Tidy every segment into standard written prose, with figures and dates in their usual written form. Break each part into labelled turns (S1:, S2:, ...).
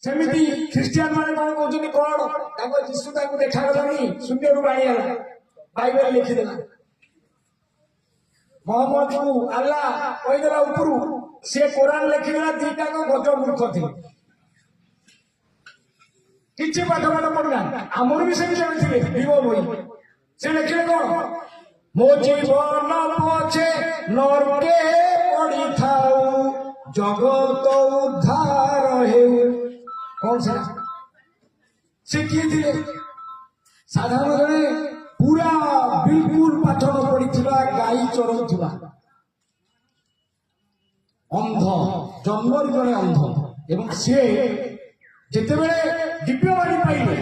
S1: सेमिति Christian माने कौन कहते कौन जीशु देखागलानी शून्य बाणी बाइबल लिखिदेला मोहम्मद को अल्लाह कहीदेला उपरू सी कुरान लिखिदेला दीटा गज मूर्ख थे किसी पाठ पाठ पढ़ना आमर भी सेमती थे विवो बही से लिखिले कौन मो जीवन पछे नरके पड़ी थाऊ जगत उद्धार हेउ कौन से किए थे साधारण जड़े पूरा बिल्कुल पाठ न पढ़ी गाई चरौला अंध जन्म जड़े अंध एवं सी जिते बड़े दिव्यवाणी पाइले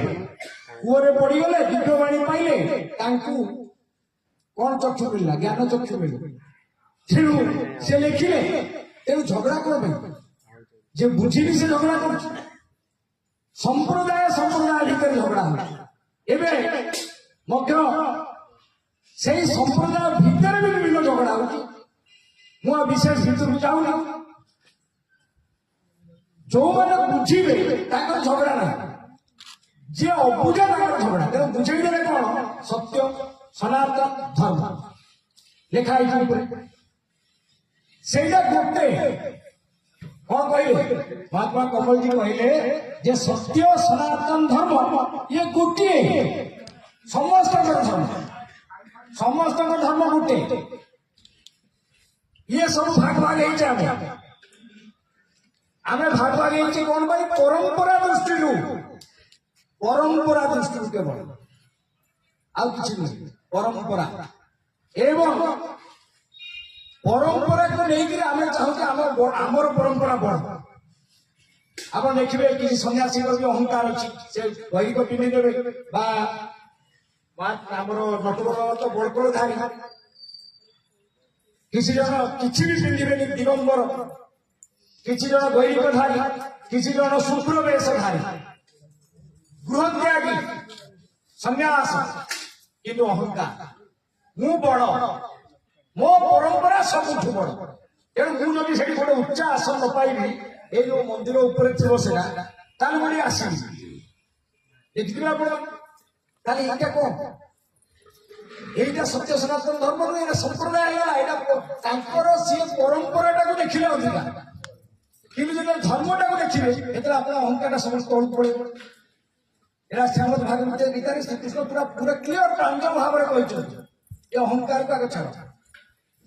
S1: कूरे पड़गले दिव्यवाणी पाइले कौन चक्षु मिलला ज्ञान चक्षु मिले तेणु से लिखिले तेणु झगड़ा कौन जे बुझिनी से झगड़ा कर संप्रदाय संप्रदाय भितर झगड़ा से संप्रदाय भितर भी विभिन्न झगड़ा हो विशेष भितर जाऊना जो मैंने बुझे झगड़ा ना जी अबुझा झगड़ा तेज बुझे कौन सत्य सनातन धर्म लिखाई से गोटे कौन कहले महात्मा कमल जी कहले जे सत्य सनातन धर्म ये गोटे समस्त धर्म गोटे ये सब भाग भाग आम भाग भाग कौन भाई परंपरा दृष्टि केवल आउ कि परंपरा एवं परंपरा को लेकर आम चाहूँ आमर परंपरा बढ़ आप देखिए किसी सन्यासी भी अहंकार अच्छी से वैदिक पिंधीदेवे नटवर तो बड़कड़ धारी किसी जन किसी भी पिंधे दिगंबर किसी जन वैदिक धारी किसी जन शुक्र वेशधारी गृह त्यागी सन्यास किंतु अहंकार मु बड़ मो परंपरा सब बड़ तेणु मुझे से गोटे उच्च आसन न पाइबी ये जो मंदिर उपर थी से आसबी देखिए आप कौन यहीटा सत्य सनातन धर्म नुहे संप्रदाय है सी परंपरा टाक देखिले अधिका कि धर्म टाक देखिए ये आप अहंकार समस्त तौक पड़े एरा श्रीमद भागवत गीता श्रीकृष्ण पूरा पूरा क्लीयर प्रांजल भाव में कहते अहंकार को आगे छाड़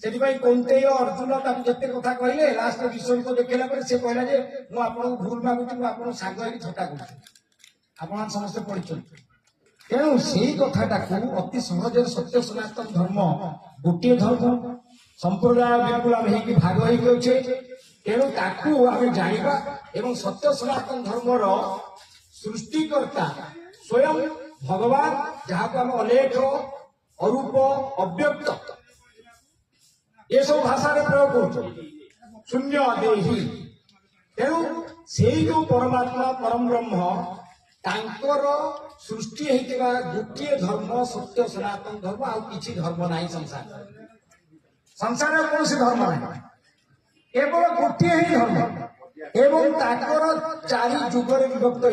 S1: से कौंते अर्जुन जिते कथा कहले लास्ट विश्व को देखला से कहला जे मुझे भूल मागुची मुझे सांग थटा कर समस्त पढ़ी तेणु से कथाटा अति सहज सत्य सनातन धर्म गोटे धर्म संप्रदाय बिल्कुल आम हो भाग होचे तेणु ताकू आम जाना एवं सत्य सनातन धर्मर सृष्टिकर्ता स्वयं भगवान जहाँ को आम अलेख अरूप अव्यक्त ये सब भाषा प्रयोग कर शून्य देही तेणु से जो परमात्मा परम ब्रह्म तांकर सृष्टि होता गोटे धर्म सत्य सनातन धर्म आ किसी धर्म ना संसार संसार कौन सी धर्म ना केवल गोटे ही धर्म एवं तांकर चारि जुगर विभक्त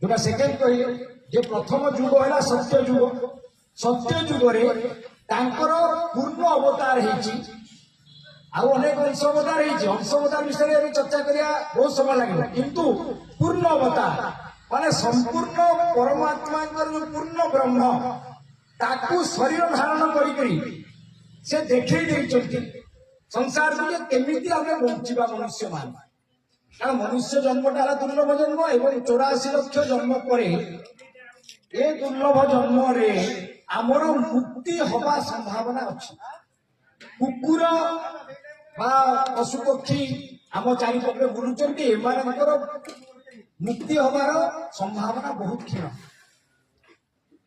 S1: होगा सेकेंड कहले जे प्रथम जुग है सत्य जुग सत्य जुगरे तांकर पूर्ण अवतार अनेक अंश अवतार विषय चर्चा करिया बहुत समय लगे किंतु पूर्ण अवतार माने संपूर्ण परमात्मा जो पूर्ण ब्रह्म ताकू शरीर धारण करी से देखते संसार में केमिति आमे बंचिबा मनुष्य मान कारण मनुष्य जन्मटा दुर्लभ जन्म एवं 84 लक्ष जन्म पर ए दुर्लभ जन्म रे आमर मुक्ति हवा संभावना अच्छी कुकुर पशु पक्षी आम चारिपटे बुलुंट मुक्ति हमार संभावना बहुत क्षीण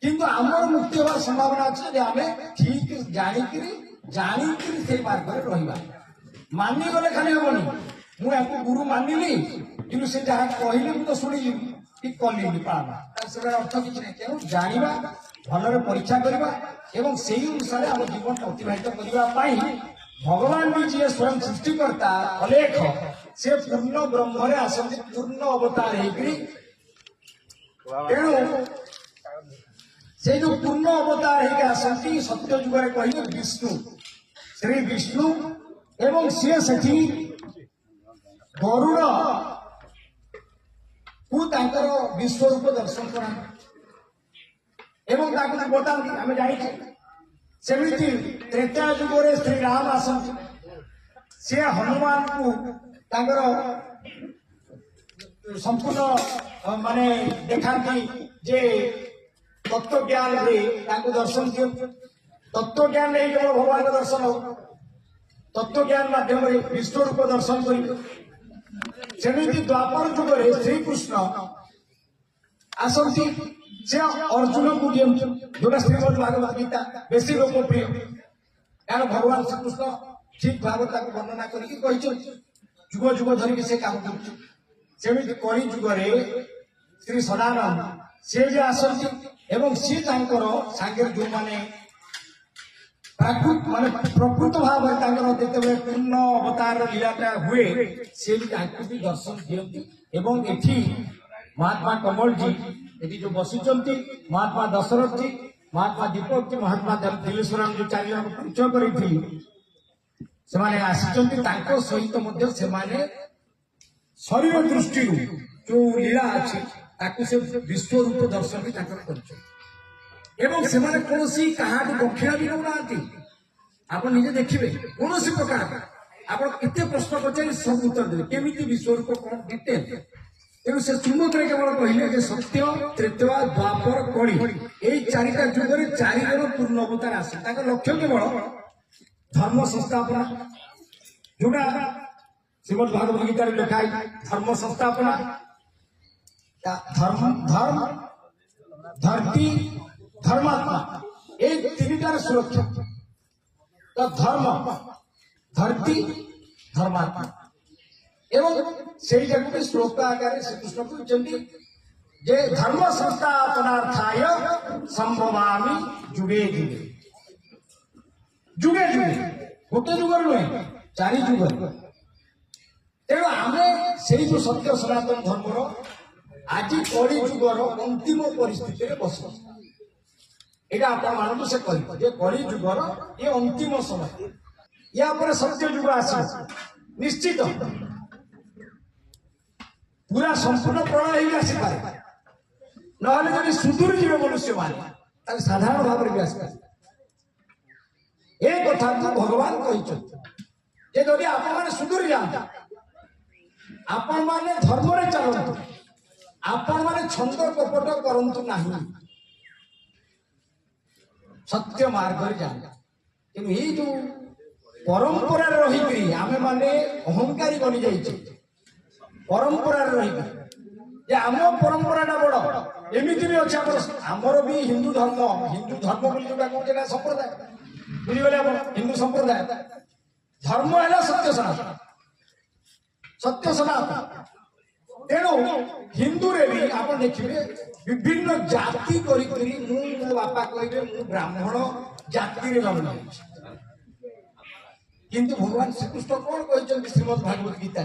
S1: किंतु आमर मुक्ति हमार संभावना अच्छे आम ठीक जानिक से मार्ग में रहा मानिगले खाली हेनी मुझे गुरु मानिली कि से जहाँ कहले मुझे शुणी कि कली पालन से अर्थ किसी नहीं तेणु जाना भलरे परीक्षा करवा एवं से अनुसार आम जीवन अतिबाहित करने भगवान भी जी स्वयं सृष्टिकर्ता अलेख से पूर्ण ब्रह्म आसती पूर्ण अवतार होगी तेणु से जो पूर्ण अवतार होगी आसती सत्य जुगे कहे विष्णु श्री विष्णु एवं सी से गरुड़ को विश्वरूप दर्शन करा एवं बताती आम जाने सेमती त्रेता जुगे श्री राम आसती सी हनुमान को संपूर्ण माने देखा जे तत्व ज्ञान दर्शन दियो तत्व ज्ञान नहीं केवल भगवान का दर्शन हो तत्व ज्ञान माध्यम विश्व रूप दर्शन करमती द्वापर जुगे श्रीकृष्ण आसती से अर्जुन को जो श्रीमद भागवत गीता बेसी लोकप्रिय कारण भगवान श्रीकृष्ण ठीक भागवत को वर्णना करके जुग जुग धरिक से काम करमती कली जुगे श्री सदानंद सी भी आसती एवं सी सांगे जो माने माने प्रकृत भाव जिते पूर्ण अवतार लीलाटा हुए सी भी दर्शन दिखती एवं एठी महात्मा कमल जी ये जो बसिचंती महात्मा दशरथ जी महात्मा दीपक जी महात्मा दिलेश्वरम जो चार जन परिचय करी आसी सहित शरीर दृष्टि जो लीला अच्छी से विश्व रूप दर्शन भी एवं से कौन क्या दक्षिणा भी नौना आप निजे देखिए कौन प्रकार आप केते प्रश्न पचारि सब उत्तर देवे केमिति विश्व रूप कौन डिटेल तेणु से श्रीमद्रे केवल कहले सत्य त्रेता द्वापर कली यही चारिटा जुगरे चारि जन पूर्ण अवतार आसे लक्ष्य केवल धर्म संस्थापना जोटा श्रीमद भागवत गीता लिखाई धर्म संस्थापना धर्म धर्म धरती धर्मात्मा ये तीन सुरक्षा तो धर्म धरती धर्मात्मा एवं से श्लोक आकार श्रीकृष्ण कहते जे धर्म संस्थापनार्थाय संभवामि जुगे जुगे जुगे जुगे गोटे जुगर नुहे चारि जुगर तेणु आम से जो सत्य सनातन धर्मर आज कली जुगर अंतिम परिस्थिति बस ये आप से कह कली जुगर ये अंतिम समय या पर सत्य जुग आस निश्चित पूरा संपूर्ण प्रलय ही आसपे ना सुदूर जीव मनुष्य माने साधारण भाव में भी आसपे ये कथा को भगवान कहते जदि आप सुदूर जाता आपण माने धर्म रे चलतु आपण माने छंद कपट करंतु नहीं सत्य मार्ग रे जाता कि ये जो परंपरा रही आमे माने अहंकारी बनी जाइए परंपरा रही आम परंपरा बड़ एमती भी अच्छे आमर भी हिंदू धर्म बोली जो कहते संप्रदाय बुझीगले आप हिंदू संप्रदाय धर्म है सत्य सनातन तेणु हिंदू रे भी आप देखिए विभिन्न जाति करी मो बापा कहे मु ब्राह्मण जाति रे जन्म किंतु भगवान श्रीकृष्ण कौन कहते श्रीमद भागवत गीता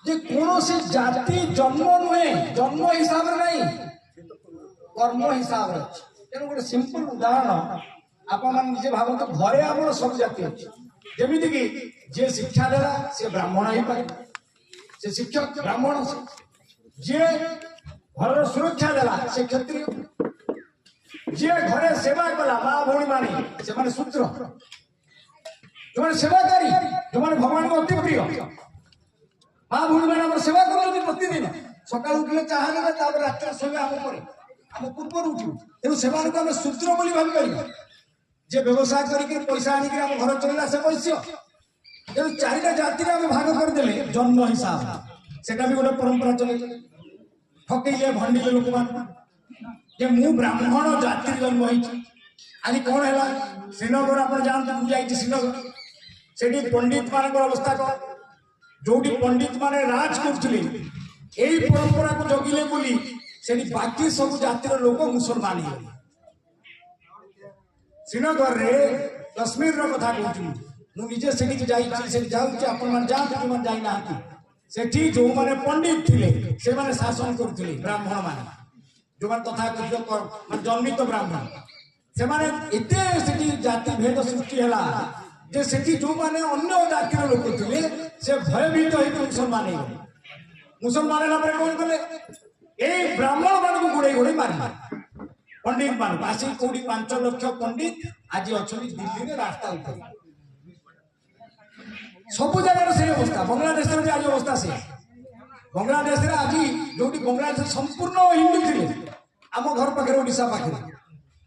S1: जे कौन से जाति जन्म नुहे जन्म हिसाब रे नहीं कर्म हिसाब रे तेणु गोटे सिंपल उदाहरण आपण निजे भावत घरे आम सब जाति अच्छे जमीती कि जे शिक्षा देला से ब्राह्मण ही पारे से शिक्षक ब्राह्मण जे घर सुरक्षा देला से क्षत्रिय जे घरे सेवा कला माँ भौणी माने से माने शूद्र जो सेवाकारी जो भगवान को अति प्रिय माँ भौणी मैंने सेवा कर प्रतिदिन सकाल उठे चाह ना रात शोबे आम पूर्व उठू तेणु से शूद्र बोली भाई जे व्यवसाय करके पैसा आनिक आम घर चलला से वैश्य तेणु चारिटा जाति आम भाग करदे जन्म हिसाब से भी गोटे परंपरा चले ठकईले भंडिले लोक मान मु ब्राह्मण जाति जन्म होती आज कौन है श्रीनगर आप जानते मुझे श्रीनगर से पंडित मान अवस्था कौन जो पंडित माने राज करते यही परंपरा को जगिले बोली से बाकी सब जातिर लोक मुसलमान श्रीनगर रे कश्मीर कथा कहूँ मुझे सेठी जाई से जाउची आपण मन जान कि मन जाई ना सेठी जो माने पंडित थिले से माने शासन करथिले ब्राह्मण माने जो माने तथा कथित जन्मित ब्राह्मण से माने एते सेठी जाति भेद सृष्टि हला जे सेठी जो माने अन्य जातिर लोक थिले से भयभीत होई मुसलमान हे मुसलमान ना पर कोन कले ए ब्राह्मण मान को गुड़े गुड़े मारी पंडित मान आसी कोडी 5 लाख पंडित आज अछली दिल्ली रे रास्ता ऊपर सब जगह से अवस्था बांग्लादेश रे आज अवस्था से बांग्लादेश रे आज जोटी बांग्लादेश संपूर्ण हिंदू थिले आम घर पाखे ओडिशा पाखे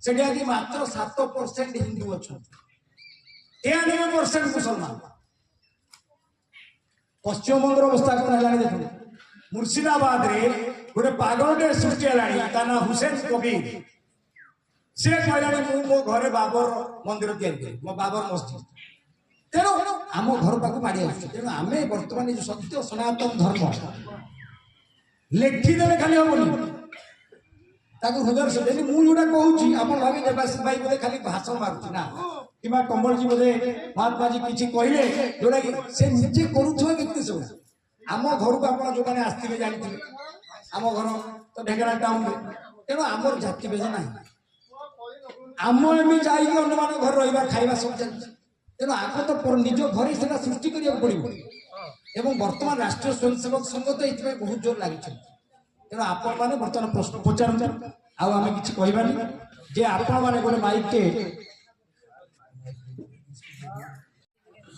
S1: सेठी आज मात्र 7% हिंदू अच्छा 93% मुसलमान पश्चिम बंग अवस्था कौन है देख मुर्शिदाबाद रे गोटे पागलटे सृष्टि है ता ना हुसैन कबीर से कहलानी मो घरे बाबर मंदिर तैयारी मो बाबर मस्जिद तेणु आम घर पाक माड़ी तेणु आम बर्तमान जो सत्य सनातन धर्म लेखिदे खाली हमनी हृदय से मुझे कहूँ आप भावी देवाशीष भाई बोले खाली भाषण मारुची ना कि कमल जी बोले महात्मा जी किसी कहले जोटा कि से निजे करुवा व्यक्ति सब आम घर को आप जो मैंने आसते जानते आम घर तो ढेंकना टाउन तेणु आमर जाति भेद ना आम एम जा घर रहा खाଇବା सब चलती तेणु आग तो निज घर से सृष्टि करा पड़ो एवं बर्तमान राष्ट्रीय स्वयंसेवक संघ तो ये बहुत जोर लगी तेणु आपण मैंने बर्तमान प्रश्न पचार आम कि कहबानी जे आपण मैंने गोटे माइक के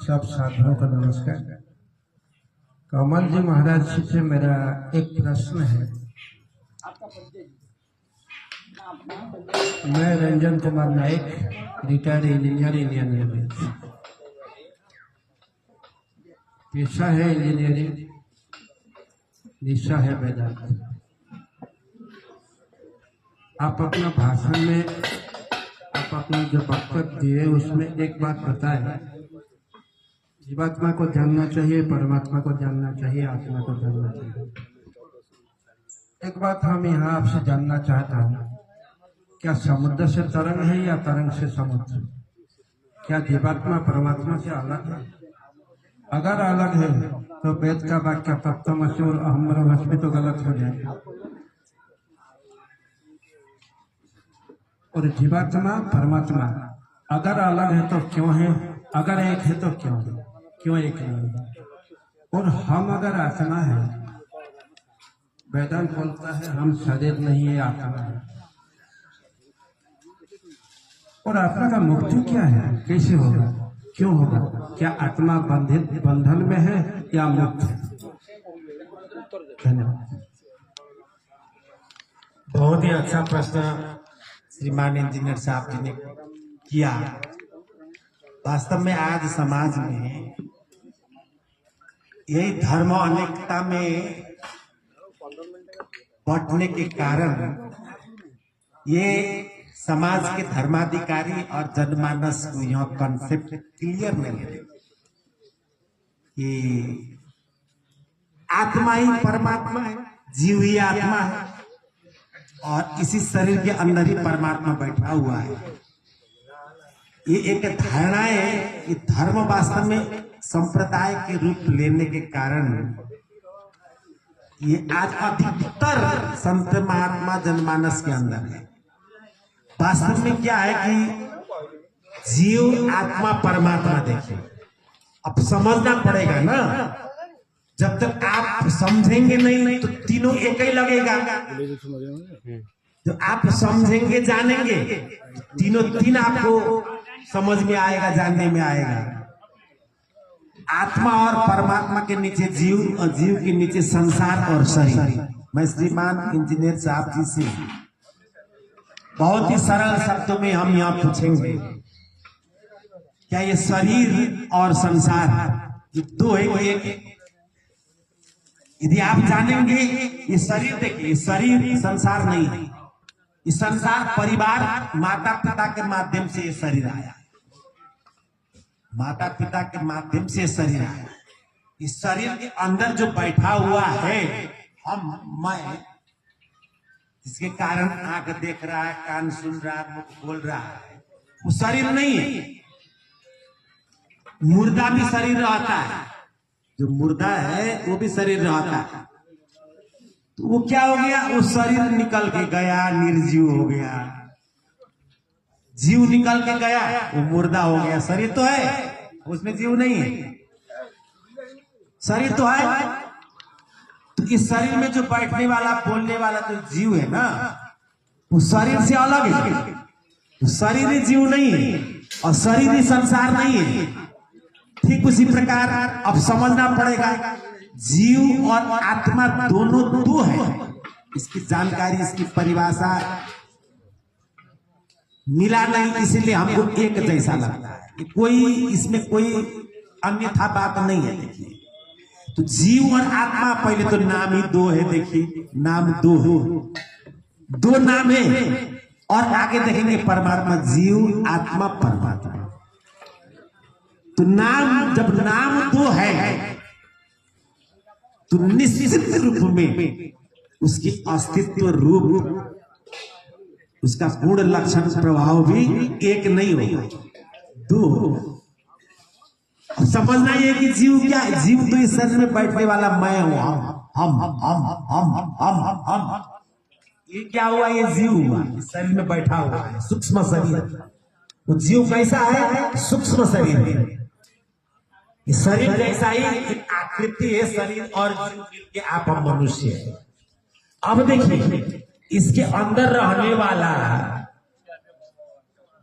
S2: सब साथियों का नमस्कार। कमल जी महाराज जी से मेरा एक प्रश्न है। मैं Ranjan Kumar Nayak retired engineer Indian railway, पेशा है इंजीनियरिंग, निशा है वेदांत। आप अपना भाषण में आप अपना जो वक्तव्य दिए उसमें एक बात बताएं, जीवात्मा को जानना चाहिए, परमात्मा को जानना चाहिए, आत्मा को जानना चाहिए। एक बात हम यहाँ आपसे जानना चाहता हूँ, क्या समुद्र से तरंग है या तरंग से समुद्र? क्या जीवात्मा परमात्मा से अलग है? अगर अलग है तो वेद का वाक्य तत्वमसि और अहम ब्रह्मास्मि तो गलत हो जाएगा। और जीवात्मा परमात्मा अगर अलग है तो क्यों है? अगर एक है तो क्यों है? क्यों एक नहीं है? और हम अगर आत्मा है, वेदांत बोलता है हम शरीर नहीं है, आत्मा है। और आत्मा का मुक्ति क्या है? कैसे होगा? क्यों होगा? क्या आत्मा बंधन में है या मुक्त है? धन्यवाद।
S3: बहुत ही अच्छा प्रश्न श्रीमान इंजीनियर साहब जी ने किया। वास्तव में आज समाज में यही धर्म अनेकता में बंटने के कारण ये समाज के धर्माधिकारी और जनमानस को यह कॉन्सेप्ट क्लियर नहीं है कि आत्मा ही परमात्मा है, जीव ही आत्मा है और इसी शरीर के अंदर ही परमात्मा बैठा हुआ है। ये एक धारणा है कि धर्म वास्तव में संप्रदाय के रूप लेने के कारण ये आज अधिकतर संत महात्मा जनमानस के अंदर है। वास्तव में क्या है कि जीव आत्मा परमात्मा देखिए, अब समझना पड़ेगा ना। जब तक आप समझेंगे नहीं तो तीनों एक ही लगेगा। जब आप समझेंगे जानेंगे तीनों तीन आपको समझ में आएगा, जानने में आएगा। आत्मा और परमात्मा के नीचे जीव और जीव के नीचे संसार और शरीर। मैं श्रीमान इंजीनियर साहब जी से बहुत ही सरल शब्दों में हम यहाँ पूछेंगे, क्या ये शरीर और संसार ये दो है कोई एक? यदि आप जानेंगे ये शरीर, देखिए शरीर संसार नहीं है, ये संसार परिवार माता पिता के माध्यम से ये शरीर आया, माता पिता के माध्यम से शरीर आया। इस शरीर के अंदर जो बैठा हुआ है मैं, जिसके कारण आंख देख रहा है, कान सुन रहा है, मुख बोल रहा है, वो शरीर नहीं है। मुर्दा भी शरीर रहता है, जो मुर्दा है वो भी शरीर रहता है। तो वो क्या हो गया, वो शरीर निकल के गया, निर्जीव हो गया। जीव निकल के गया, वो मुर्दा हो गया। शरीर तो है, उसमें जीव नहीं है। शरीर तो है, तो इस शरीर में जो बैठने वाला बोलने वाला तो जीव है ना, वो शरीर से अलग है। तो शरीर ही जीव नहीं है और शरीर ही संसार नहीं है। ठीक उसी प्रकार अब समझना पड़ेगा, जीव और आत्मा दोनों दो है। इसकी जानकारी, इसकी परिभाषा मिला नहीं, इसलिए हमको एक जैसा लगता है। कोई इसमें कोई अन्यथा बात नहीं है। देखिए, तो जीव और आत्मा, पहले तो नाम ही दो है। देखिए, नाम दो नाम है, और आगे देखेंगे परमात्मा, जीव, आत्मा, परमात्मा। तो नाम, जब नाम दो है तो निश्चित रूप में उसकी अस्तित्व रूप, उसका गुण लक्षण प्रभाव भी एक नहीं होगा, दो। समझना ये कि जीव क्या है? जीव तो इस शरीर में बैठने वाला मैं हूं, हम। ये क्या हुआ? ये जीव हुआ, इस शरीर में बैठा हुआ है, सूक्ष्म शरीर। वो जीव कैसा है? सूक्ष्म शरीर है। इस शरीर जैसा ही आकृति है शरीर और जीव मिलके आप हम मनुष्य है। अब देखिए, इसके अंदर रहने वाला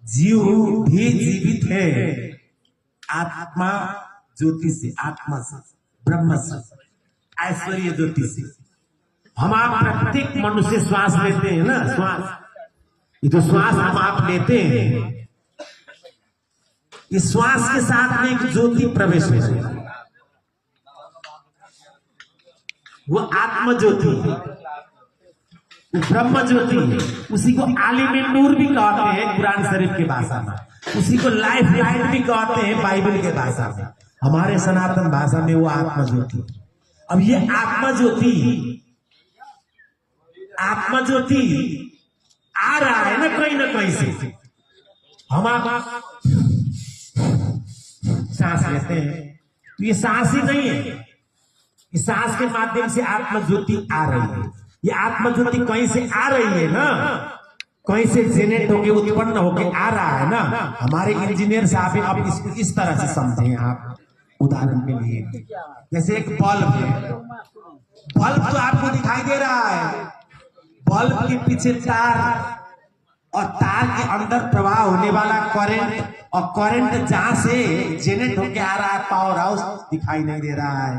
S3: जीव भी जीवित है, आत्मा ज्योति से, आत्मा से, ब्रह्म से, ऐश्वर्य ज्योति से। हम आप प्रत्येक मनुष्य श्वास लेते हैं ना, श्वास, ये तो श्वास हम आप लेते हैं। इस श्वास के साथ में एक ज्योति प्रवेश हो रही है, वो आत्म ज्योति है, वो ब्रह्म ज्योति है। उसी को आलिम नूर भी कहते हैं कुरान शरीफ की भाषा में, उसी को लाइफ लाइट भी कहते हैं बाइबल के भाषा में। हमारे सनातन भाषा में वो आत्मा ज्योति। अब ये आत्मा ज्योति आ रहा है ना कहीं से। हम आप सांस लेते हैं, तो ये सांस ही नहीं है, इस सांस के माध्यम से आत्मा ज्योति आ रही है। ये आत्मा ज्योति कहीं से आ रही है ना, कहीं से जेनेट होके उत्पन्न होके आ रहा है ना। हमारे इंजीनियर साहब, आप इसको इस तरह से समझें। आप उदाहरण के लिए, जैसे एक बल्ब है, बल्ब तो आपको दिखाई दे रहा है, बल्ब के पीछे तार, और तार के अंदर प्रवाह होने वाला करंट, और करंट जहां से जेनेट होके आ रहा है, पावर हाउस दिखाई नहीं दे रहा है।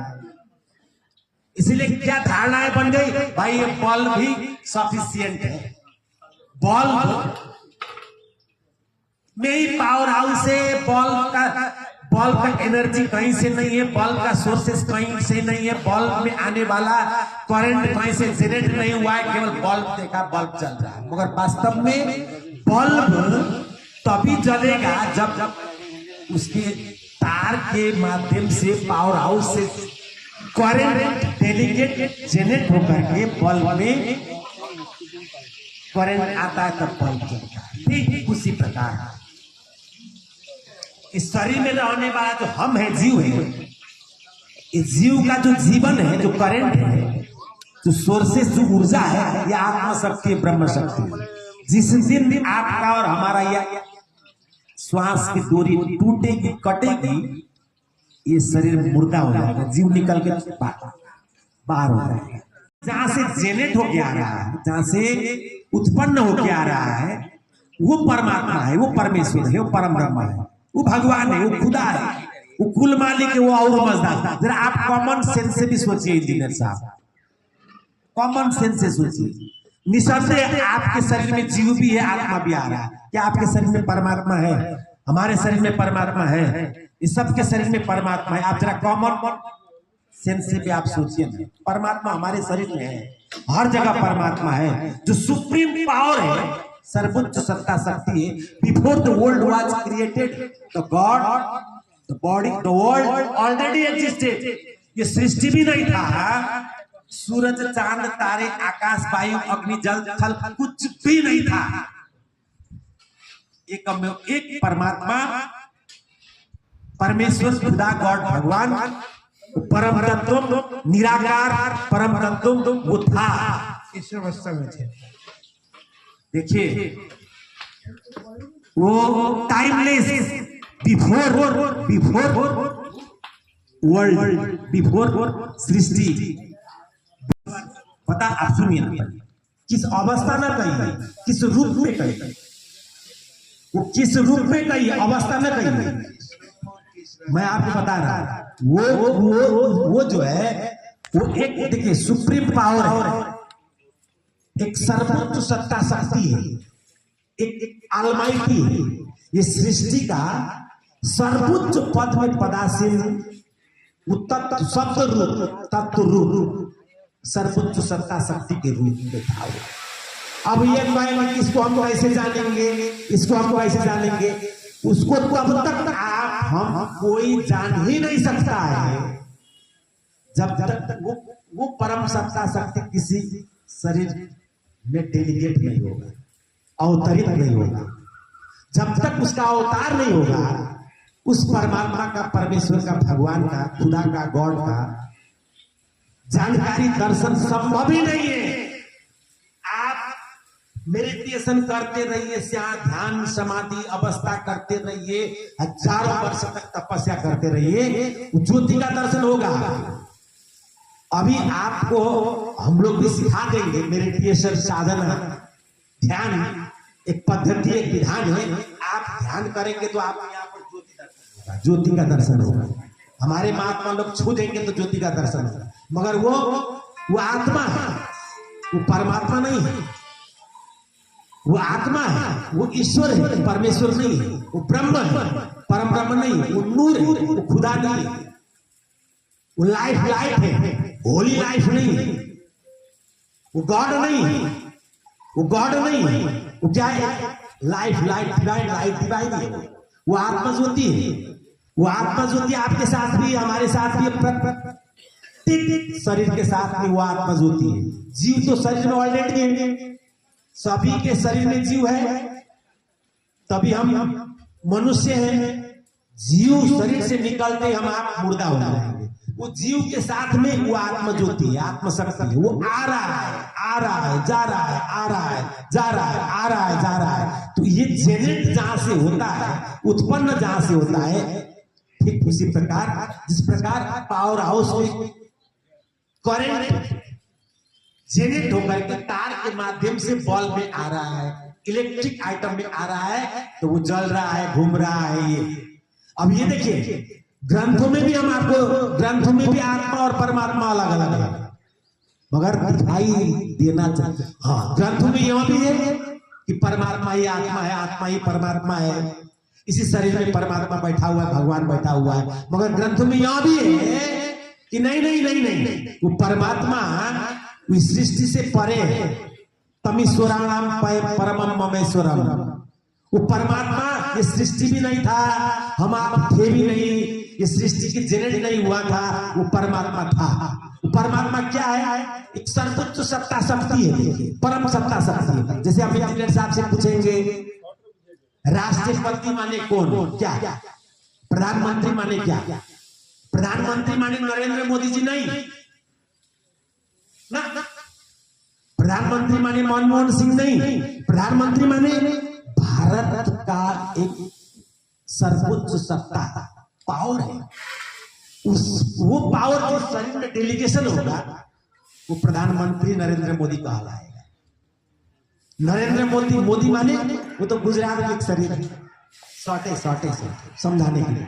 S3: इसलिए क्या धारणाएं बन गई, भाई ये बल्ब भी सफिशिएंट है, बल्ब में ही पावर हाउस है, बल्ब का एनर्जी कहीं से नहीं है, बल्ब का सोर्सेस कहीं से नहीं है, बल्ब में आने वाला करंट कहीं से जनरेट नहीं हुआ है, केवल बल्ब देखा, बल्ब चल रहा है। मगर वास्तव में बल्ब तभी जलेगा जब उसके तार के माध्यम से पावर हाउस से करंट डेलीकेट जनरेट होकर के बल्ब में करंट आता है, तब बल्ब जलता है। ठीक उसी प्रकार इस शरीर में रहने वाला जो हम है, जीव है, इस जीव का जो जीवन है, जो करंट है, जो सोर्सेस, जो ऊर्जा है, ये आत्मा शक्ति, ब्रह्म शक्ति है। जिस दिन आपका और हमारा यह श्वास की डोरी टूटेगी, कटेगी, ये शरीर मुर्दा हो जाएगा, जीव निकल के बाहर हो जाएगा। जहां से जेनेट होके आ रहा है, जहां से उत्पन्न होके आ रहा है, वो परमात्मा है, वो परमेश्वर है, वो परम ब्रह्म है, वो भगवान है, वो खुदा है, वो कुल मालिक है, वो और मजदार। जरा आप कॉमन सेंस से भी सोचिए इंजीनियर साहब, कॉमन सेंस से सोचिए। निसंदेह आपके शरीर में जीव भी है, आत्मा भी आ रहा है। क्या आपके शरीर में परमात्मा है? हमारे शरीर में परमात्मा है, इस सबके शरीर में परमात्मा है। आप जरा कॉमन सेंस से भी आप सोचिए ना, परमात्मा हमारे शरीर में है, हर जगह परमात्मा है, जो सुप्रीम पावर है, सर्वोच्च सत्ता शक्ति है। Before the world was created, the God, the body, the world already existed. ये सृष्टि भी नहीं था, सूरज, चांद, तारे, आकाश, वायु, अग्नि, जल, थल, कुछ भी नहीं था। एक परमात्मा परमेश्वर खुदा गॉड भगवान परम तत्व निराकार परम तत्व वो था इस अवस्था में थे। देखिए वो टाइमलेस बिफोर वर्ल्ड बिफोर सृष्टि। पता आप सुनिए ना, किस अवस्था में कही, किस रूप में कही, वो किस रूप में कही, अवस्था में कही, मैं आपको बता रहा हूं। वो जो है वो एक देखिए सुप्रीम पावर है, एक सर्वोच्च सत्ता शक्ति है, एक अलमाइटी है। ये सृष्टि का सर्वोच्च पद में पदासीन तत्व शब्द रूप तत्व रूप सर्वोच्च सत्ता शक्ति के रूप में था वो। अब ये कहेंगे कि इसको हम कैसे जानेंगे, इसको हम कैसे जानेंगे, उसको तब तक आप हम कोई जान ही नहीं सकता है जब तक वो परम सत्ता शक्ति किसी शरीर में डेलीगेट नहीं होगा, अवतरित नहीं होगा। जब तक उसका अवतार नहीं होगा, उस परमात्मा का, परमेश्वर का, भगवान का, खुदा का, गॉड का जानकारी दर्शन संभव ही नहीं है। आप मेडिटेशन करते रहिए, ध्यान समाधि अवस्था करते रहिए, हजारों वर्ष तक तपस्या करते रहिए, ज्योति का दर्शन होगा। अभी आपको हम लोग भी सिखा देंगे मेडिटेशन साधना, ध्यान एक पद्धति, एक विधान है। आप ध्यान करेंगे तो आप यहाँ पर ज्योति दर्शन होगा, ज्योति का दर्शन होगा। हमारे महात्मा लोग छू देंगे तो ज्योति का दर्शन होगा, मगर वो आत्मा है, वो परमात्मा नहीं है। वो आत्मा है, वो ईश्वर है, परमेश्वर नहीं है। वो ब्रह्म है, परम ब्रह्म नहीं है। वो नूर है, वो खुदा नहीं है। वो लाइफ है, होली लाइफ नहीं है। वो गॉड नहीं है, वो गॉड नहीं है। वो क्या है? लाइफ डिवाइन है। वो आत्मा ज्योति है। वो आत्मा ज्योति आपके साथ भी, हमारे साथ भी, प्रत्येक शरीर के साथ भी वो आत्मा ज्योति है। जीव तो शरीर में ऑलरेडी है, सभी के शरीर में जीव है, तभी हम मनुष्य हैं। जीव शरीर से निकलते हम आप मुर्दा हो जाएंगे। वो जीव के साथ में वो आत्मा ज्योति है, आत्मा शक्ति है। वो आ रहा है, जा रहा है, आ रहा है, जा रहा है, आ रहा है, जा रहा है। तो ये जेनेट जहां से होता है, उत्पन्न जहां से होता है, ठीक उसी प्रकार जिस प्रकार पावर हाउस में करंट जेनेट होकर के तार के माध्यम से बल्ब में आ रहा है, इलेक्ट्रिक आइटम में आ रहा है, तो वो जल रहा है, घूम रहा है। ये अब ये देखिए ग्रंथों में भी हम आपको, ग्रंथों में भी आत्मा और परमात्मा अलग अलग है, मगर दिखाई देना चाहिए। हाँ, ग्रंथों में यह भी है कि परमात्मा ही आत्मा है, आत्मा ही परमात्मा है। इसी शरीर में परमात्मा बैठा हुआ है, भगवान बैठा हुआ है, मगर ग्रंथों में यह भी है कि नहीं, वो परमात्मा इस सृष्टि से परे है। तमीश्वराणाम परमम ममेश्वरम। वो परमात्मा ये सृष्टि भी नहीं था, हम आप थे भी नहीं, ये सृष्टि की जेनेट नहीं हुआ था, वो परमात्मा था। वो परमात्मा क्या है? एक सर्वोच्च सत्ता शक्ति है, परम सत्ता शक्ति है। जैसे आप इंजीनियर साहब से पूछेंगे राष्ट्रपति माने कौन, क्या? प्रधानमंत्री माने क्या? प्रधानमंत्री माने नरेंद्र मोदी जी नहीं ना, प्रधानमंत्री माने मनमोहन सिंह नहीं। प्रधानमंत्री माने भारत का एक सर्वोच्च सत्ता पावर है। वो पावर जो शरीर में डेलीगेशन होगा, वो प्रधानमंत्री नरेंद्र मोदी कहलाएगा। नरेंद्र मोदी माने वो तो गुजरात में एक शरीर है, सौटे समझाने के लिए।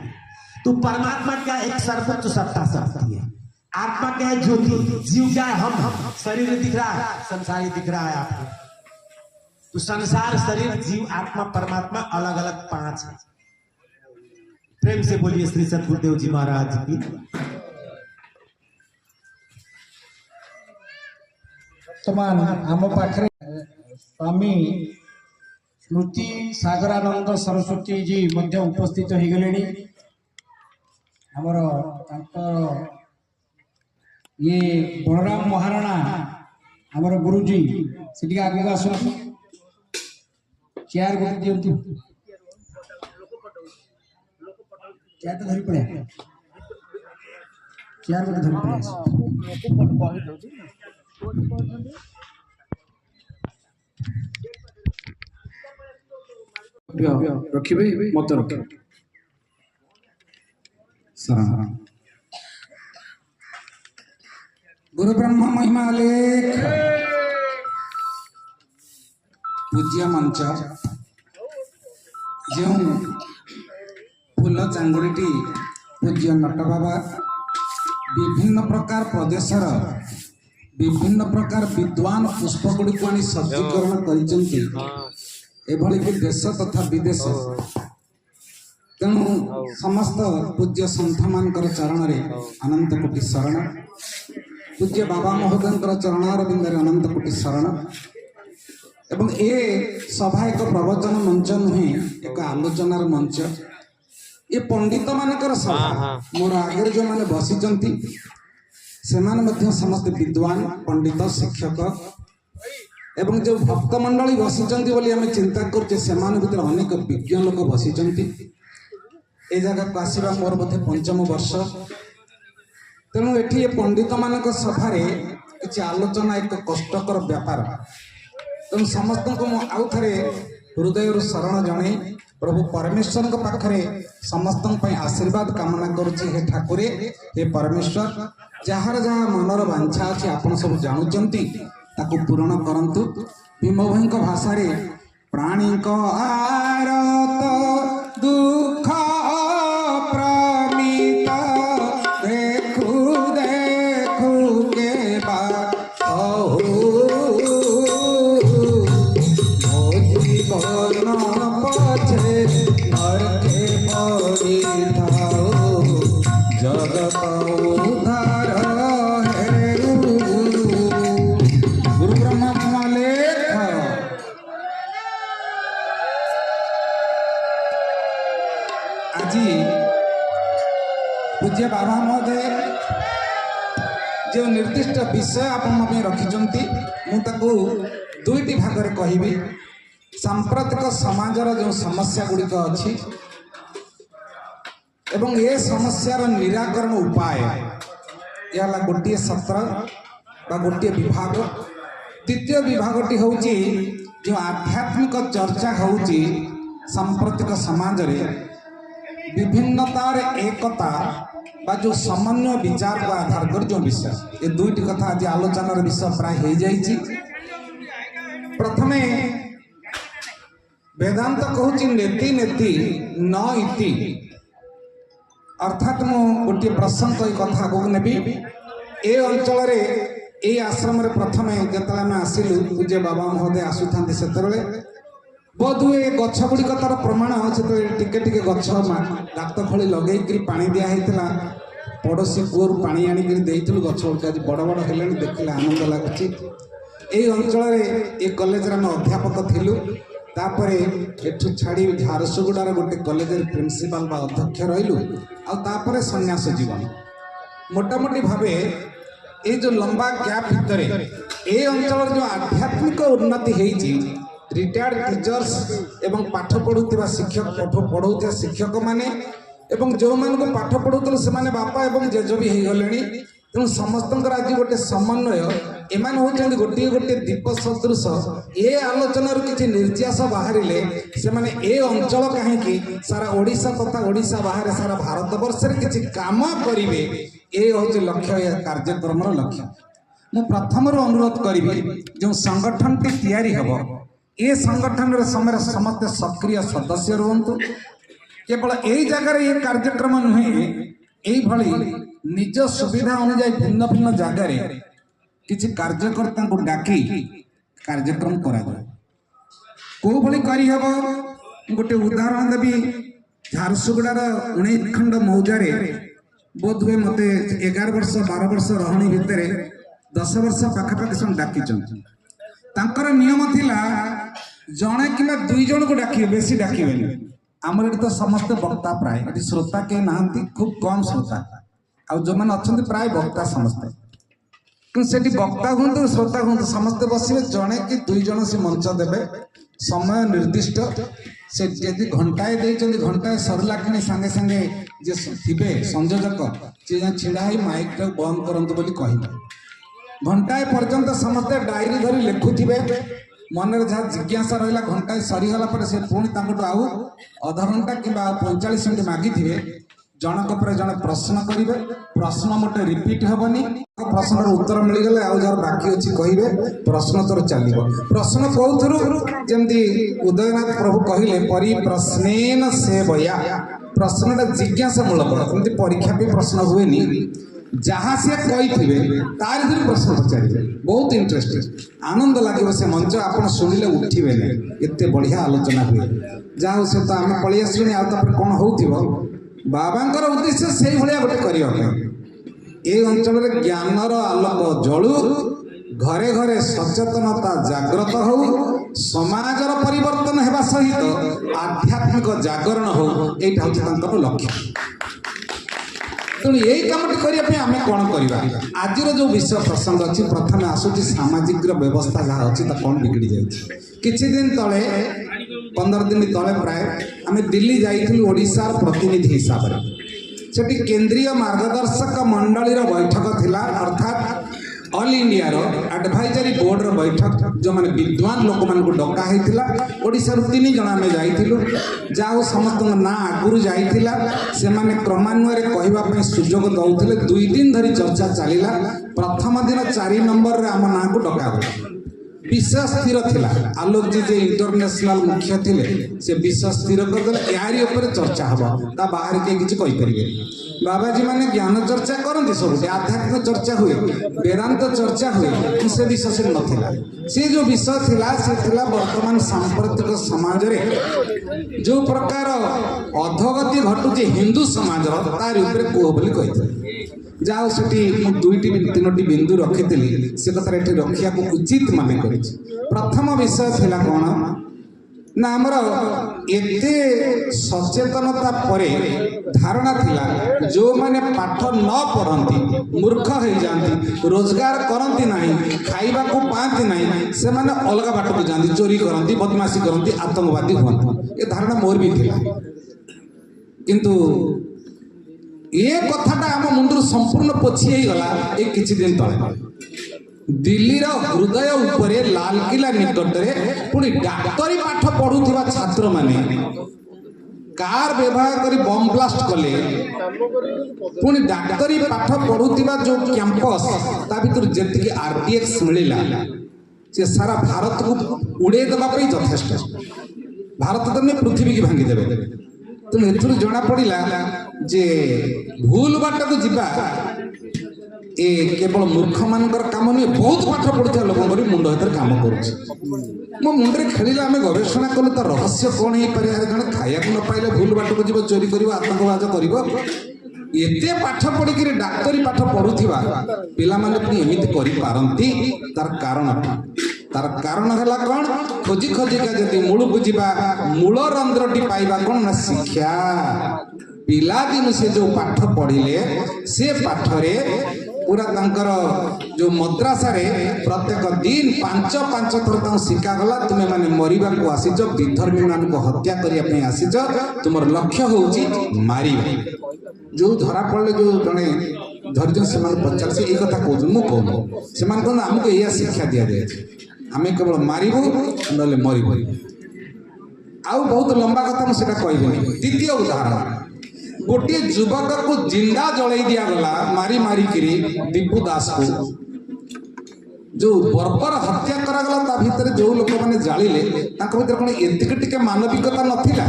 S3: तो परमात्मा का एक सर्वोच्च सत्ता शक्ति है। आत्मा क्या है? ज्योति। जीव क्या है? हम शरीर दिख रहा है, संसार दिख रहा है आपको। तो संसार, शरीर, जीव, आत्मा, परमात्मा अलग अलग 5 है। प्रेम से बोलिए श्री सद्गुरुदेव जी महाराज की।
S1: वर्तमान आम पाखे स्वामी स्मृति सागरानंद सरस्वती जी मध्य उपस्थित हो गले। आमर ये बलराम महाराणा आमर गुरुजी से आगे आस चेयर गोटे दिंतु।
S2: ଚେୟାରଟା ଧରି ପଳେଇ ଚେୟାର ଗୋଟେ ଧରି ପଳେଇ
S1: ରଖିବେ ମତ ରଖିବେ ଶରଣ गुरु ब्रह्म महिमा लेख पूज्य मंच जो फूल चांगुड़ी पूज्य नट बाबा विभिन्न प्रकार प्रदेशर विभिन्न प्रकार विद्वान पुष्पगुड़ी को आनी सज्जीकरण कर देश तथा विदेश तेणु समस्त पूज्य सन्थ मानकर चरण रे अनंत कोटि शरण पूज्य बाबा महोदय चरणार बिंदे अनंत कोटि शरण एवं ए सभा एक प्रवचन मंच नुहे एक आलोचनार मंच ये पंडित मानकर सभा मोर आगे जो मैंने बसी से समस्त विद्वान पंडित शिक्षक एवं जो भक्त मंडली बसी आम चिंता करते भर अनेक विज्ञ लोक बसी ए जगह को आसवा मोर बोधे पंचम वर्ष तेणु ये पंडित मानक सभार किसी आलोचना एक कष्टकर व्यापार तेणु समस्त को आउ थे हृदय शरण जन प्रभु परमेश्वर पाखरे समस्त आशीर्वाद कामना करुच्ची हे ठाकुरे हे परमेश्वर जार जहाँ मनर बांछा अच्छी आपन सब जानुचंती ताकू पूरण करंतु भीम भाई भाषा रे प्राणी को आरत दुख प्रमित देखु देखु के बाद जीवन पछे घर के पड़ी थाओ जगत उद्धार हेरु गुरु ब्रह्मा लेख आज पूज्य बाबा महोदय जो निर्दिष्ट विषय आपण रखिंट मुझे दुईटी भाग में कहबी सांप्रतिक समाजर जो समस्या गुड़िक अच्छी एवं ये समस्यार निराकरण उपाय यह गोटे सत्र बा गोटे विभाग द्वितीय विभागटी हूँ जो आध्यात्मिक चर्चा हूँ सांप्रतिक समाज रे विभिन्नतार एकता बा जो समन्वय विचार को आधार कर जो विषय ये दुईटी कथा आज आलोचनार विषय प्राय हो जाइए। प्रथमे वेदांत कहूँ नेति नेति न इति अर्थात मु गोटे प्रसंग कथा आगे नेबी ए अंचल ए आश्रम प्रथमे जिते आम आसिलु पूज्य बाबा महोदय आसुता से बोध हुए गछ गुड़िक तार प्रमाण से टिके टिके गछ गात खोली लगे पानी दिखाई पड़ोशी कूर पानी आणिक गछ आज बड़ बड़ है देखने आनंद लगुच ये अंचल ये कॉलेज आम अध्यापक थिलु तापर एठू छाड़ी झारसुगुड़ार गोटे कॉलेज प्रिंसिपाल बा अध्यक्ष रहिलु आपर सन्यास जीवन मोटामोटी भावे ये जो लंबा गैप भितर ये अंचल जो आध्यात्मिक उन्नति होती रिटायर्ड टीचर्स एवं पाठ पढ़ुवा शिक्षक पाठ पढ़ाऊा शिक्षक माने एवं जो मान को पाठ पढ़ुते से बापा एवं जेज भी हो गले तेणु समस्त आज गोटे समन्वय एमान होती गोटे गोटे दीप सदृश ये आलोचना किसी निर्यास बाहर से ए अंचल कहीं सारा ओडिशा तथा ओडिशा बाहर सारा भारत वर्ष किसी काम करेंगे ये हूँ लक्ष्य कार्यक्रम लक्ष्य मु प्रथम अनुरोध करी जो संगठन टी तैयारी हम ये संगठन समय समस्त सक्रिय सदस्य रुहतु केवल यही जगार ये कार्यक्रम नुहे यही निज सुविधा अनुजाई भिन्न भिन्न जगार किसी कार्यकर्ता को डाकी कार्यक्रम करा कौ भली करहब गोटे उदाहरण देवी झारसुगुड़ार 19 खंड मौजार बोध हुए मत 11 वर्ष 12 वर्ष रहणी भितर 10 वर्ष पाखापाखि डाकी तांकर नियम थिला जणे किंवा दुई जन को डाकिए बेसी डाकिबेनी आमर एठी तो समस्त वक्ता प्राय एठी श्रोता के नांती खूब कम श्रोता आ जो माने अछंती प्राय वक्ता समस्त कि सेठी वक्ता हुंतु श्रोता हुंतु समस्त बसिबे जणे कि दुई जन से मंच देबे समय निर्दिष्ट से यदि घंटाए देइचंदी घंटाए सरला कि संगे संगे
S4: जे थिबे संयोजक सी छिड़ा ही माइक टा बंद करंतु बोली कहिबे घंटाए पर्यंत समस्ते डायरी धरी लेखुथिबे मन जहाँ जिज्ञासा रहा घंटाए सरीगला पर से पुणी आउ अध घंटा कि 45 मिनट मागिथे जनक पर जड़े प्रश्न करेंगे प्रश्न मोटे रिपीट हेनी प्रश्न उत्तर मिलगले आउ जार बाकी अच्छी कहे प्रश्न तोर चलो प्रश्न कौन जमी उदयनाथ प्रभु कहले परिप्रश्नेन सेवया प्रश्नटा जिज्ञासा मूलक जमी परीक्षा भी प्रश्न हुए जहाँ सी कही तार धरी प्रश्न पचारे बहुत इंटरेस्टिंग आनंद लगे से मंच आप शुणिले उठे एत बढ़िया आलोचना हुए जहाँ से तो आम पलि आसलुनि आउे कौन हो बाबांकर उद्देश्य से भाया गोटे करने ये अंचल ज्ञानर आलोक जलू घरे घरे सचेतनता जाग्रत हो समाजर परिवर्तन होगा सहित आध्यात्मिक जागरण हो यहाँ हूँ लक्ष्य तेणु यही कमटी करने आम कौन करवा आज जो विषय प्रसंग अच्छी प्रथम आसूँ सामाजिक व्यवस्था जहाँ अच्छी कौन बिगड़ी जाए किछि दिन तले 15 दिन तले प्राय आम दिल्ली जाइलु ओडिशा प्रतिनिधि हिसाब से केंद्रीय मार्गदर्शक मंडली बैठक थिला अर्थात ऑल इंडिया एडवाइजरी बोर्ड रो बैठक जो माने विद्वान लोक मान को डका हेतिला ओडिशा रो 3 जण आमे जाइथिलु जाओ समस्त ना आगुरु जाइथिला से माने क्रमान्वय कहबा पई सुजोग दउथिले 2 दिन धरी चर्चा चलिला प्रथम दिन 4 नंबर रे आम ना को डका विषय स्थिर थिला आलोक जी जे इंटरनेशनल मुख्य थिले से विषय स्थिर करदे यारी ऊपर चर्चा हबो ता बाहर के किछ कहि परिबे बाबाजी माने ज्ञान चर्चा करते सब आध्यात्मिक चर्चा हुए वेदांत चर्चा हुए से विषय से नथिला से जो विषय थिला से थिला वर्तमान सांप्रतिक समाज रे जो प्रकार अधोगति घटुचे हिंदू समाज तार ऊपर कुह बोली कहिथे जाओ सेठी मु 2-3 बिंदु रखिथिली से कथार एठी रखिया को उचित माने करिछि प्रथम विषय थिला कोन ना आमर एते सचेतनता परे धारणा थिला जो माने पाठ न पढ़ती मूर्ख हो जाती रोजगार करती नहीं खाइबा को पाती नहीं से माने अलग बाट को जाती चोरी करती बदमाशी करती आतंकवादी हुआ धारणा मोर भी थिला किंतु ये कथाटा आम मुंडू संपूर्ण पोछि गला ए किछि दिन तले दिल्लीर हृदय उपरे लालकिला निकट में पुणी डाक्तरी पाठ पढ़ुवा छात्र माने कार व्यवहार कर बम ब्लास्ट कले पुणी डाक्तरी पाठ पढ़ुवा जो कैंपस ता भीतर जेतिकी आरटीएक्स मिलिला से सारा भारत को उड़े देवाई यथेष्ट भारत तो पृथ्वी की भांगी देवे तेणु एथुरु जना पड़ा जे भूल बाट को जीवा ए केवल मूर्ख मानकर काम नुहे बहुत पाठ पढ़ुवा लोक मुंड हाथ काम कर मो मुंडे खेल आम गवेषणा कलु तो रहस्य कौन हो पारे जड़े खाया न पाइले भूल बाट को जीव चोरी कर आतंकवाद कर एते पाठ पढ़ी डाक्तरी पाठ पढ़ुवा पिला माने पुणी एमिति करि पारंती तार कारण है कौन खोजी खोजिका जदि मूल बुझा मूल रंध्रटी पाइबा कौन ना शिक्षा पिलादिन से जो पाठ पढ़िले से पाठरे पूरा तंकर जो मद्रासा रे प्रत्येक दिन 5-5 थर शिखागला तुम्हें माने मरिबा को आसीच विधर्मी मान को हत्या करने आसीच तुम लक्ष्य होउची मारिबा जो धरा पड़े जो जड़े धैर्य से पचार से कथा कहूँ मुझे से आमको यह शिक्षा दि जाए आम केवल मारू ना मरबू आउ बहुत लंबा कथा मुझे कहबी द्वितीय उदाहरण गोटे युवक को जिंदा जलई दिगला मारी मारिकी दीपू दास को जो बर्बर हत्या करागला ता भीतर जो लोक मैंने जालिले भीतर कौन एतिक टिके मानविकता नथिला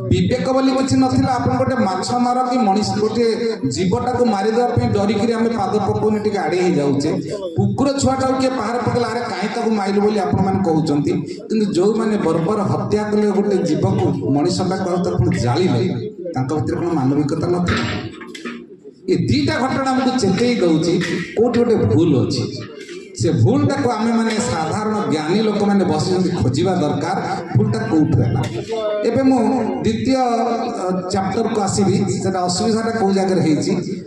S4: विवेक बोली किसी नथिला आपन गोटे माछ मार कि मनीष गोटे जीवटा को मारिदेवा डरिकी आम पाद पकौने टिके आड़े ही जाऊे कुकुर छुआटा किए पहाड़ पकला अरे कहीं ताको माइल बोली आपण मैंने कहते कि जो मैंने बर्बर हत्या कले गोटे जीव को मनीषटा कर जालिले भीतर कौन मानविकता नथिला ये 2टा घटना आमको चेतई दौर कौट गोटे भूल अच्छी से भूलटा को आम मैंने साधारण ज्ञानी लोक मैंने बस खोजा दरकार भूलटा कौटू है एवं मु द्वितीय चैप्टर को आसवि से असुविधा कौ जगह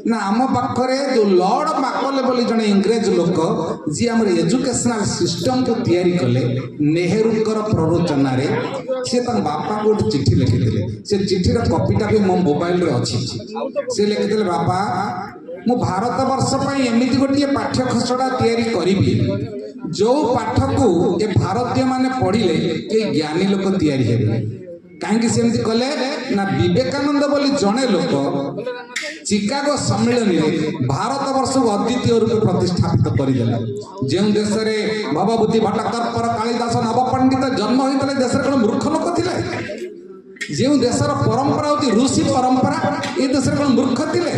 S4: ना आम पाखे जो लॉर्ड मैकॉले बोली जड़े इंग्रेज लोक जी आम एजुकेशनल सिस्टम को तैयारी कले नेहरूंकर प्ररोचन सी बापा को गोटे चिठी लिखिले से चिठीर कपिटा भी मो मोबाइल रे अच्छी से लिखिले बापा मु भारत वर्ष एमती गोटे पाठ्य खसड़ा तैयारी करी जो पाठ को ये भारतीय माने पढ़िले ये ज्ञानी लोक तैयारी हेबे कहीं सेमती कले ना विवेकानंद बोली जड़े लोक चिकागो सम्मेलन में भारत वर्ष को अद्वितीय रूप प्रतिष्ठापित करदेले जो देश में भवभूति भट्टाकर कालिदास नवपंडित जन्म होते देश में कौन मूर्ख लोक थे जो देशर परंपरा होती ऋषि परंपरा ये देश में कौन मूर्ख थे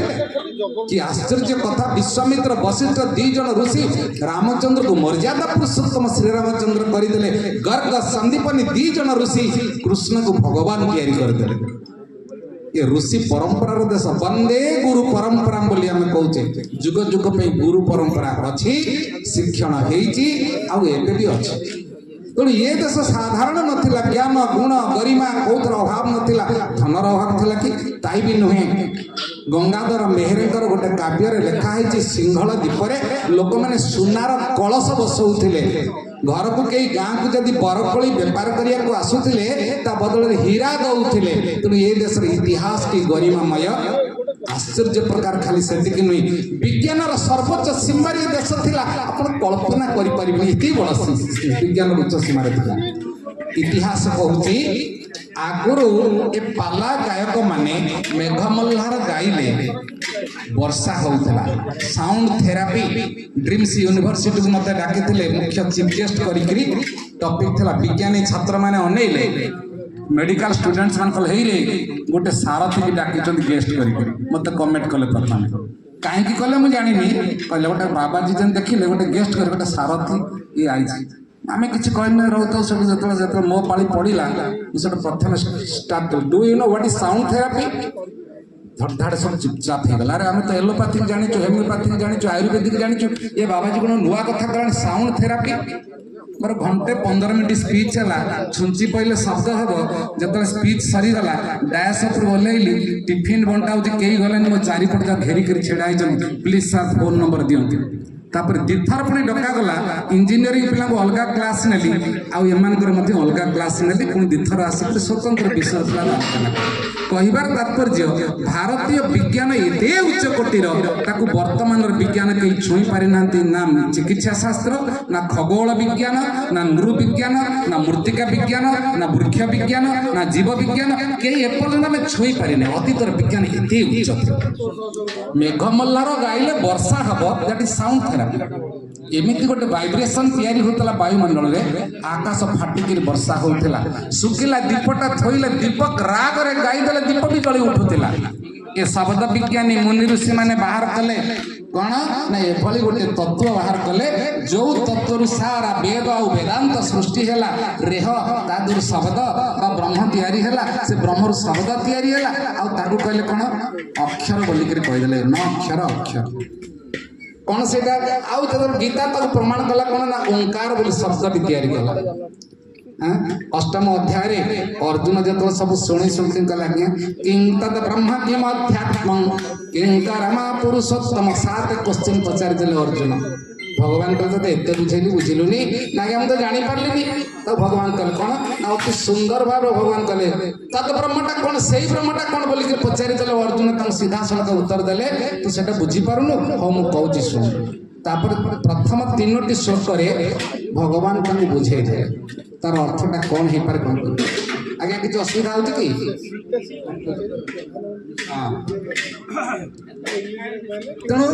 S4: कि आश्चर्य कथा विश्वामित्र वशिष्ठ दी जन ऋषि रामचंद्र को मर्यादा पुरुषोत्तम श्री रामचंद्र करदे गर्ग संदीपनी दी जन ऋषि कृष्ण को भगवान तैयारी करदे ये ऋषि परंपरा देश वंदे गुरु परंपरा बोली आम कहे जुग जुग पे गुरु परंपरा अच्छी शिक्षण होबे भी अच्छी तेणु ये देश साधारण नथिला ज्ञान गुण गरिमा कौथर अभाव नथिला धनर अभाव थिला कि ताई भी नुहे गंगाधर मेहरकर गोटे काव्य लिखाई सिंहल दीपरे लोक मैंने सुनार कलश बसौले घर को कई गाँ को जदि बरकोली बेपार करने को आसुले ता बदल हीरा दौले तेणु ये देश इतिहास की गरिमामय आश्चर्य प्रकार खाली से नुहे विज्ञान सर्वोच्च सीमार देश थिला आपण कल्पना करें ये बड़ विज्ञान उच्च सीमार थिला इतिहास कहूँ आगुरु ए पाला गायक माने मेघमल्हार गाइले वर्षा होता साउंड थेरापी ड्रीम्स यूनिवर्सिटी को मत डाकी मुख्य चीफ गेस्ट करी टॉपिक थिला विज्ञानी छात्र माने अनेले मेडिकल स्टूडेंट्स मान गोटे सारथी की डाकी गेस्ट करी मत कमेंट कले प्रथम कहीं कले मुझे जानी कहले गोटे बाबाजी जन देखिले गोटे गेस्ट कर गोटे सारथी ये आई आम कि कहने रोता सब जो मो पाली पड़ा मुझे प्रथम start do you know what is sound therapy धड़धाड़ सब चुपचाप हो गला अरे आम तो एलोपैथिक जानी होमियोपैथिक जानी आयुर्वेदिक जानी ये बाबाजी कौन नुआ कथा कला साउंड थेरापी मोर घंटे 15 मिनट स्पीच है छुंची पहले शब्द हम जो स्पीच सरीगला डायस उपर ओह्लैली टिफिन बंटा कई गलानी मो चारिपट जा घेरिक छेड़ा प्लीज सर फोन नंबर दिंतु तापर दिथर पुणी डकागला इंजीनियरिंग पिला अलग क्लास नेली आमानकर अलग क्लास नेली पुणी दिथर आसिक स्वतंत्र विषय आलोचना कहबार तात्पर्य भारतीय विज्ञान एते उच्च कोटीर ताकू वर्तमान विज्ञान कहीं छुई पारि ना चिकित्सा शास्त्र ना खगोल विज्ञान ना नृविज्ञान ना मृत्तिका विज्ञान ना वृक्ष विज्ञान ना जीव विज्ञान कहीं एपर्यंत आम छुई पारिने अतीतर विज्ञान एते उच्च मेघमल्हार गाइले वर्षा हम दैट इज साउंड थेरापी एमती गोटे वाइब्रेशन तैयारी होता वायुमंडल में आकाश फाटिक वर्षा होता सुखिला दीपटा थोइले दीपक रागरे गाईदेले दीप भी जली उठुला ये शब्द विज्ञानी मुनि ऋषि माने बाहर कले कौन ना एभली गोटे तत्व बाहर कले जो तत्व सारा वेद और वेदांत सृष्टि है रेह तादुर शब्द ब्रह्म तैयारी है से ब्रह्म शब्द तैयारी है कहले कौन अक्षर बोलिक कहीदेले न अक्षर अक्षर कौन से आउ जब गीता तक प्रमाण कला कौन ना ओंकार बोली शब्द भी तैयारी कला अष्टम अध्याय अर्जुन जो सब शुणी शुणी कला किं तद ब्रह्म किम अध्यात्म किं कर्म पुरुषोत्तम 7 क्वेश्चन पचारिदेले अर्जुन भगवान कहते एत बुझेली बुझिलुनी ना हम तो जानी पार्ली तो भगवान कहले कौन ना अति सुंदर भाव भगवान कहले तद ब्रह्मटा कौन से ब्रह्मटा कौन बोलिक पचारिदेले अर्जुन तक सीधा सड़क उत्तर देले तू सेटा बुझी पारुनु हाँ मु कहूँ शुण तापर प्रथम 3टी श्लोक भगवान तक बुझे दे तार अर्थटा कौन हो पारे कौन आज्ञा किसी असुविधा हो कि तेणु